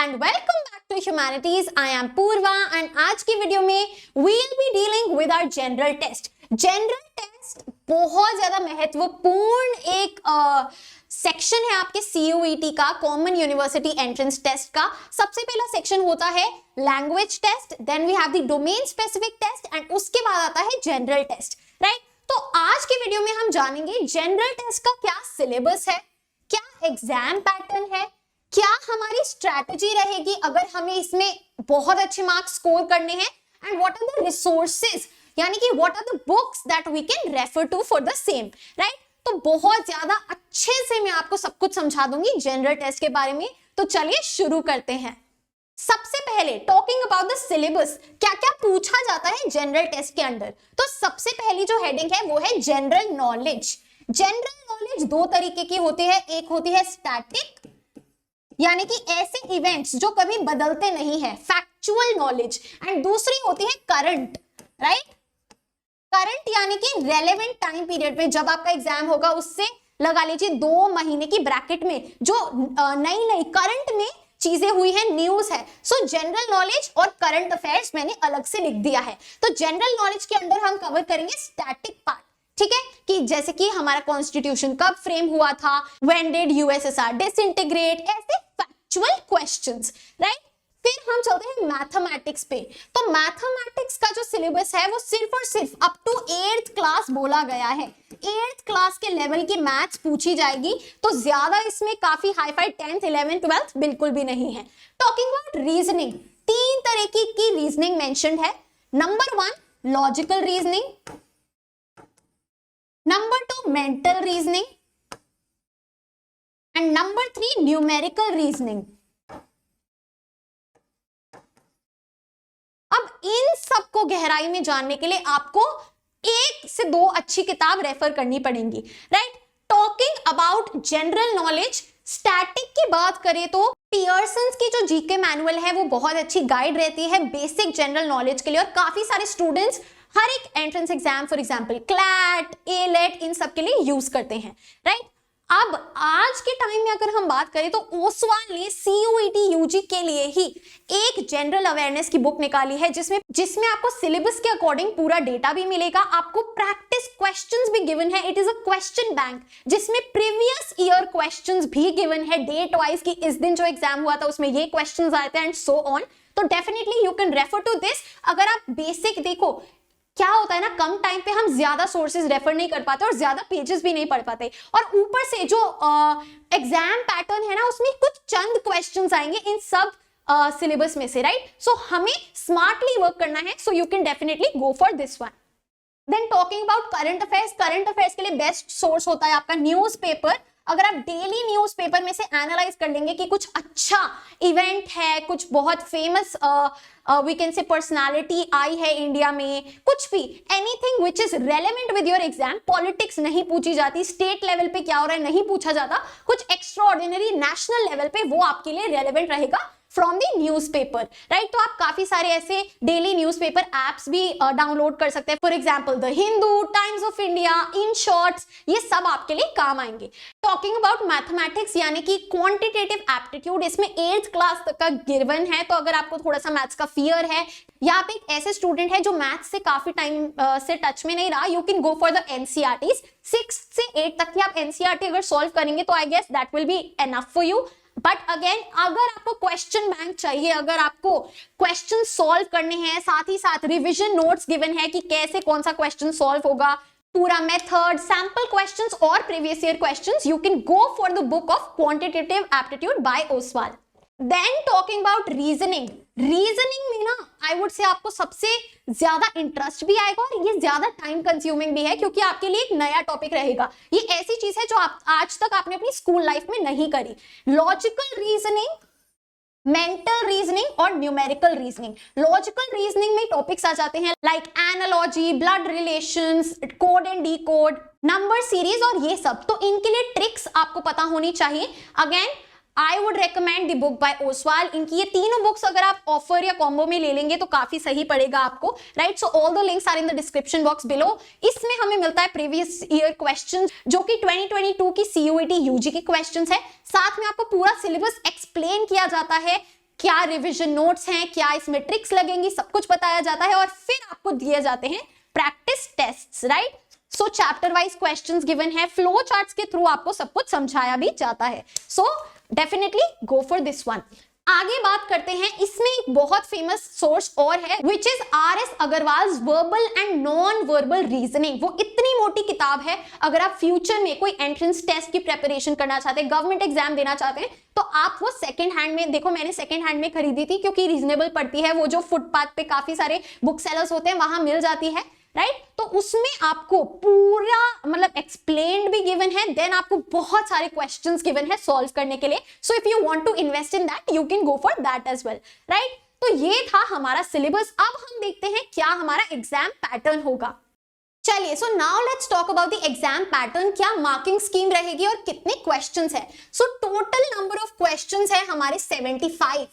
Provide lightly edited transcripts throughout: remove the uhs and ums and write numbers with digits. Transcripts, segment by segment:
and welcome back to Humanities. I am Purva and आज की video में we'll be dealing with our general test. General test बहुत ज्यादा महत्वपूर्ण एक सेक्शन है आपके CUET का, कॉमन यूनिवर्सिटी एंट्रेंस टेस्ट का। सबसे पहला सेक्शन होता है language test, then we have the domain specific test and उसके बाद आता है जनरल टेस्ट, राइट। तो आज के वीडियो में हम जानेंगे जनरल टेस्ट का क्या सिलेबस है, क्या एग्जाम पैटर्न है, क्या हमारी स्ट्रैटेजी रहेगी अगर हमें इसमें बहुत अच्छे मार्क्स स्कोर करने हैं, and what are the resources, यानी कि what are the books that we can refer to for the same, right. तो बहुत ज्यादा अच्छे से मैं आपको सब कुछ समझा दूंगी जनरल टेस्ट के बारे में। तो चलिए शुरू करते हैं। सबसे पहले टॉकिंग अबाउट द सिलेबस, क्या क्या पूछा जाता है जनरल टेस्ट के अंदर। तो सबसे पहली जो हेडिंग है वो है जनरल नॉलेज। जनरल नॉलेज दो तरीके की होती है, एक होती है स्टैटिक, यानी कि ऐसे इवेंट्स जो कभी बदलते नहीं है, फैक्चुअल नॉलेज, एंड दूसरी होती है करंट, राइट। करंट यानी कि रेलेवेंट टाइम पीरियड में, जब आपका एग्जाम होगा उससे लगा लीजिए 2 महीने की ब्रैकेट में जो नई नई करंट में चीजें हुई है, न्यूज है। सो जनरल नॉलेज और करंट अफेयर्स मैंने अलग से लिख दिया है। तो जनरल नॉलेज के अंदर हम कवर करेंगे स्टैटिक पार्ट, ठीक है, कि जैसे कि हमारा कॉन्स्टिट्यूशन कब फ्रेम हुआ था, व्हेन डिड यूएसएसआर डिसइंटीग्रेट, ऐसे फैक्चुअल क्वेश्चंस, राइट। फिर हम चलते हैं मैथमेटिक्स पे। तो मैथमेटिक्स का जो सिलेबस है वो सिर्फ और सिर्फ अप टू 8th क्लास बोला गया है। 8th क्लास के लेवल की मैथ्स पूछी जाएगी, तो ज्यादा इसमें काफी hi fi 10th 11th 12th बिल्कुल भी नहीं है। टॉकिंग अबाउट रीजनिंग, 3 तरह की रीजनिंग मेंशन्ड है। Number 1 logical reasoning, number 2 mental reasoning, and number 3 numerical reasoning. अब इन सबको गहराई में जानने के लिए आपको 1 से 2 अच्छी किताब रेफर करनी पड़ेगी, right. Talking about general knowledge, static की बात करें तो पियर्सन्स की जो जीके मैनुअल है वो बहुत अच्छी गाइड रहती है बेसिक जनरल नॉलेज के लिए, और काफी सारे स्टूडेंट्स हर एक entrance exam, for example CLAT, AILET, इन सब के लिए यूज करते हैं, राइट। अब आज के टाइम में अगर हम बात करें तो ओसवाल ने CUET UG के लिए ही एक जनरल अवेयरनेस की बुक निकाली है, जिसमें आपको सिलेबस के अकॉर्डिंग पूरा डेटा भी मिलेगा, आपको प्रैक्टिस क्वेश्चंस भी गिवन है। It is a question bank जिसमें प्रीवियस ईयर क्वेश्चंस भी गिवन है डेट वाइज, कि इस दिन जो एग्जाम हुआ था उसमें ये क्वेश्चंस आए थे एंड सो ऑन। तो definitely you can refer to this. अगर आप बेसिक देखो, क्या होता है ना, कम टाइम पे हम ज्यादा सोर्सेज रेफर नहीं कर पाते और ज्यादा पेजेस भी नहीं पढ़ पाते, और ऊपर से जो एग्जाम पैटर्न है ना उसमें कुछ चंद क्वेश्चंस आएंगे इन सब सिलेबस में से, राइट। सो हमें स्मार्टली वर्क करना है, so you can definitely go for this one. Then talking about current affairs, current affairs के लिए बेस्ट सोर्स होता है आपका न्यूज़पेपर। अगर आप डेली न्यूज़पेपर में से एनालाइज कर लेंगे कि कुछ अच्छा इवेंट है, कुछ बहुत famous we can say personality आई है इंडिया में, कुछ भी, anything which is relevant with your exam. Politics नहीं पूछी जाती, स्टेट लेवल पे क्या हो रहा है नहीं पूछा जाता, कुछ एक्स्ट्रा ऑर्डिनरी नेशनल लेवल पे वो आपके लिए रेलेवेंट रहेगा फ्रॉम द न्यूज़पेपर, राइट। तो आप काफी सारे ऐसे डेली न्यूज़पेपर एप्स भी डाउनलोड कर सकते हैं, for example the Hindu, times of India, in shorts, ये सब आपके लिए काम आएंगे। टॉकिंग अबाउट मैथमेटिक्स यानी कि क्वांटिटेटिव एप्टीट्यूड, इसमें 8th क्लास तक का गिवन है। तो अगर आपको थोड़ा सा मैथ्स का फियर है या आप एक ऐसे स्टूडेंट है जो मैथ्स से काफी टाइम से टच में नहीं रहा, you can go for the NCERTs। 6 से 8 तक की आप NCERT अगर सॉल्व करेंगे तो I guess that will be enough for you. But again, अगर आपको क्वेश्चन बैंक चाहिए, अगर आपको क्वेश्चन सॉल्व करने हैं, साथ ही साथ रिवीजन नोट्स गिवन है कि कैसे कौन सा क्वेश्चन सॉल्व होगा, पूरा मेथड, सैंपल क्वेश्चंस और previous year questions, you can go for the book of quantitative aptitude by Oswaal. Then talking about reasoning, reasoning में ना आई वुड से आपको सबसे ज्यादा इंटरेस्ट भी आएगा और ये ज्यादा टाइम कंज्यूमिंग भी है, क्योंकि आपके लिए एक नया टॉपिक रहेगा। ये ऐसी चीज है जो आप आज तक आपने अपनी स्कूल लाइफ में नहीं करी। लॉजिकल रीजनिंग, मेंटल रीजनिंग और न्यूमेरिकल रीजनिंग। लॉजिकल रीजनिंग में टॉपिक्स आ जाते हैं like analogy, blood relations, code and decode, number series और ये सब। तो इनके लिए ट्रिक्स आपको पता होनी चाहिए। Again I would recommend the book by Oswal. इनकी ये तीनों बुक्स अगर आप ऑफर या कॉम्बो में ले लेंगे तो काफी सही पड़ेगा आपको, right. So all the links are in the description box below. इसमें हमें मिलता है प्रीवियस ईयर क्वेश्चंस जो कि 2022 की CUET UG के क्वेश्चंस है। साथ में आपको पूरा सिलेबस एक्सप्लेन किया जाता है क्या रिविजन नोट्स हैं, क्या इसमें ट्रिक्स लगेंगी, सब कुछ बताया जाता है और फिर आपको दिए जाते हैं प्रैक्टिस टेस्ट्स, राइट। सो चैप्टर वाइज क्वेश्चंस गिवन है, फ्लो चार्ट्स के थ्रू आपको सब कुछ समझाया भी जाता है। So definitely go for this one. आगे बात करते हैं, इसमें एक बहुत फेमस सोर्स और है which is RS Agarwals verbal and non verbal reasoning. वो इतनी मोटी किताब है, अगर आप फ्यूचर में कोई एंट्रेंस टेस्ट की प्रिपरेशन करना चाहते हैं, गवर्नमेंट एग्जाम देना चाहते हैं, तो आप वो सेकंड हैंड में, देखो मैंने सेकंड हैंड में खरीदी थी क्योंकि रीजनेबल पड़ती है, वो जो फुटपाथ पे काफी सारे बुक सेलर्स होते हैं वहां मिल जाती है, राइट। तो उसमें आपको पूरा मतलब एक्सप्लेन्ड भी गिवन है, देन आपको बहुत सारे क्वेश्चंस गिवन है सॉल्व करने के लिए। So if you want to invest in that, you can go for that as well, right. तो ये था हमारा सिलेबस। अब हम देखते हैं क्या हमारा एग्जाम पैटर्न होगा। चलिए, so now let's talk about the exam pattern. क्या मार्किंग स्कीम रहेगी और कितने क्वेश्चंस है। So total number of questions है हमारे 75,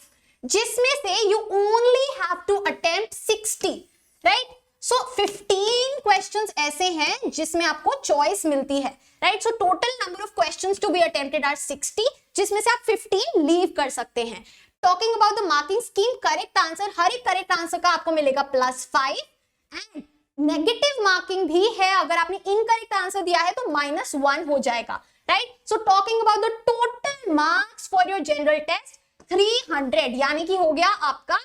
जिसमें से you only have to attempt 60, right. So 15 questions ऐसे हैं जिसमें आपको चॉइस मिलती है, right. So total number of questions to be attempted are 60, जिसमें से आप 15 लीव कर सकते हैं। Talking about the marking scheme, correct answer, हर एक करेक्ट आंसर का आपको मिलेगा +5 एंड नेगेटिव मार्किंग भी है, अगर आपने इनकरेक्ट आंसर दिया है तो -1 हो जाएगा, right. So talking about the total marks for your general test 300, यानी कि हो गया आपका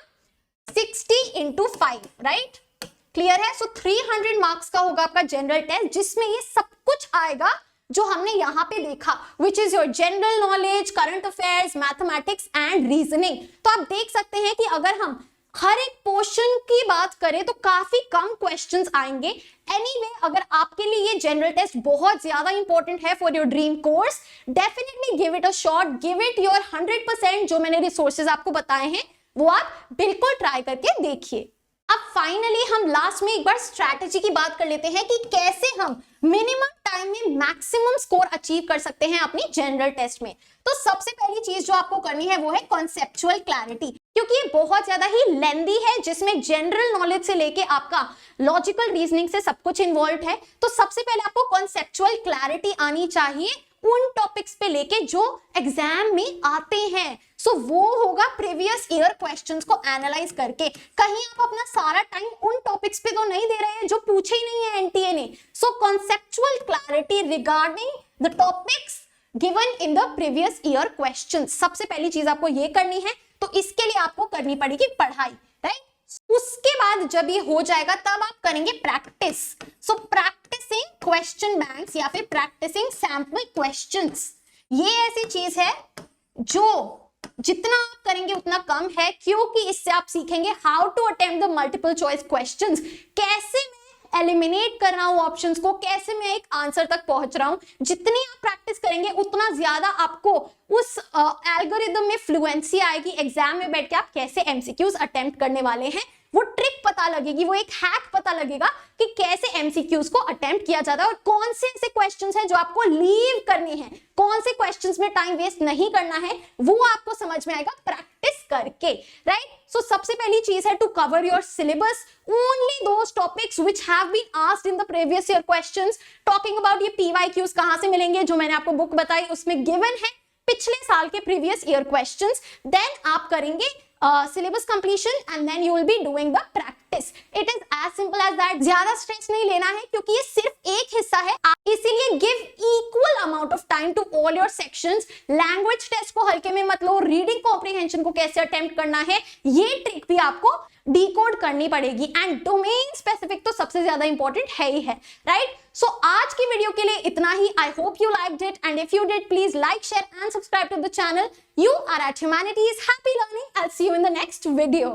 60 × 5, राइट। क्लियर है। सो 300 मार्क्स का होगा आपका जनरल टेस्ट, जिसमें ये सब कुछ आएगा जो हमने यहां पे देखा, which is your general knowledge, current affairs, mathematics and reasoning. तो आप देख सकते हैं कि अगर हम हर एक पोर्शन की बात करें तो काफी कम क्वेश्चंस आएंगे। एनीवे, अगर आपके लिए ये जनरल टेस्ट बहुत ज्यादा इंपॉर्टेंट है for your dream course, definitely give it a shot, give it your 100%। जो मैंने रिसोर्सेज आपको बताए हैं वो आप बिल्कुल ट्राई करके देखिए। अब फाइनली हम लास्ट में एक बार स्ट्रैटेजी की बात कर लेते हैं कि कैसे हम मिनिमम टाइम में मैक्सिमम स्कोर अचीव कर सकते हैं अपनी जनरल टेस्ट में। तो सबसे पहली चीज जो आपको करनी है वो है कॉन्सेप्चुअल क्लैरिटी, क्योंकि ये बहुत ज्यादा ही लेंदी है, जिसमें जनरल नॉलेज से लेके आपका लॉजिकल रीजनिंग से सब कुछ इन्वॉल्व है। तो सबसे पहले आपको कॉन्सेप्चुअल क्लैरिटी आनी चाहिए उन टॉपिक्स पे लेके जो एग्जाम में आते हैं। सो वो होगा प्रीवियस ईयर क्वेश्चंस को एनालाइज करके। कहीं आप अपना सारा टाइम उन टॉपिक्स पे तो नहीं दे रहे हैं जो पूछे ही नहीं है एनटीए ने। So conceptual clarity regarding the topics given in the previous year questions, सबसे पहली चीज आपको ये करनी है। तो इसके लिए आपको करनी पड़ेगी पढ़ाई, राइट। उसके बाद जब ये हो जाएगा तब आप करेंगे प्रैक्टिस। सो प्रैक्टिसिंग क्वेश्चन बैंक्स या फिर प्रैक्टिसिंग सैंपल क्वेश्चंस, ये ऐसी चीज है जो जितना आप करेंगे उतना कम है, क्योंकि इससे आप सीखेंगे how to attempt the multiple choice questions, कैसे मैं एलिमिनेट कर रहा हूं ऑप्शंस को, कैसे मैं एक आंसर तक पहुंच रहा हूं। जितनी आप प्रैक्टिस करेंगे उतना ज्यादा आपको उस एल्गोरिदम में फ्लुएंसी आएगी। एग्जाम में बैठ के आप कैसे एमसीक्यूज अटेम्प्ट करने वाले हैं वो ट्रिक पता लगेगी, वो एक हैक पता लगेगा कि कैसे एमसीक्यूज को अटेम्प्ट किया जाता है और कौन से ऐसे क्वेश्चंस हैं जो आपको लीव करने हैं, कौन से क्वेश्चंस में टाइम वेस्ट नहीं करना है, वो आपको समझ में आएगा प्रैक्टिस करके, राइट। सो सबसे पहली चीज है to cover your syllabus, only those topics which have been asked in the previous year questions. Talking about ये पीवाईक्यूज कहां से मिलेंगे, जो मैंने आपको बुक बताई उसमें गिवन है पिछले साल के प्रीवियस ईयर क्वेश्चंस। देन आप करेंगे syllabus completion and then you will be doing the practice. It is as simple as that. ज्यादा स्ट्रेस नहीं लेना है क्योंकि ये सिर्फ एक हिस्सा है, इसीलिए give equal amount of time to all your sections. Language test को हल्के में मत लो, रीडिंग कॉम्प्रिहेंशन को कैसे अटेम्प्ट करना है ये ट्रिक भी आपको डिकोड करनी पड़ेगी। एंड डोमेन स्पेसिफिक तो सबसे ज्यादा इंपॉर्टेंट है ही है, राइट। सो आज की वीडियो के लिए इतना ही। I hope you liked it and if you did please like, share and subscribe to the channel. You are at Humanities. Happy learning. I'll see you in the next video.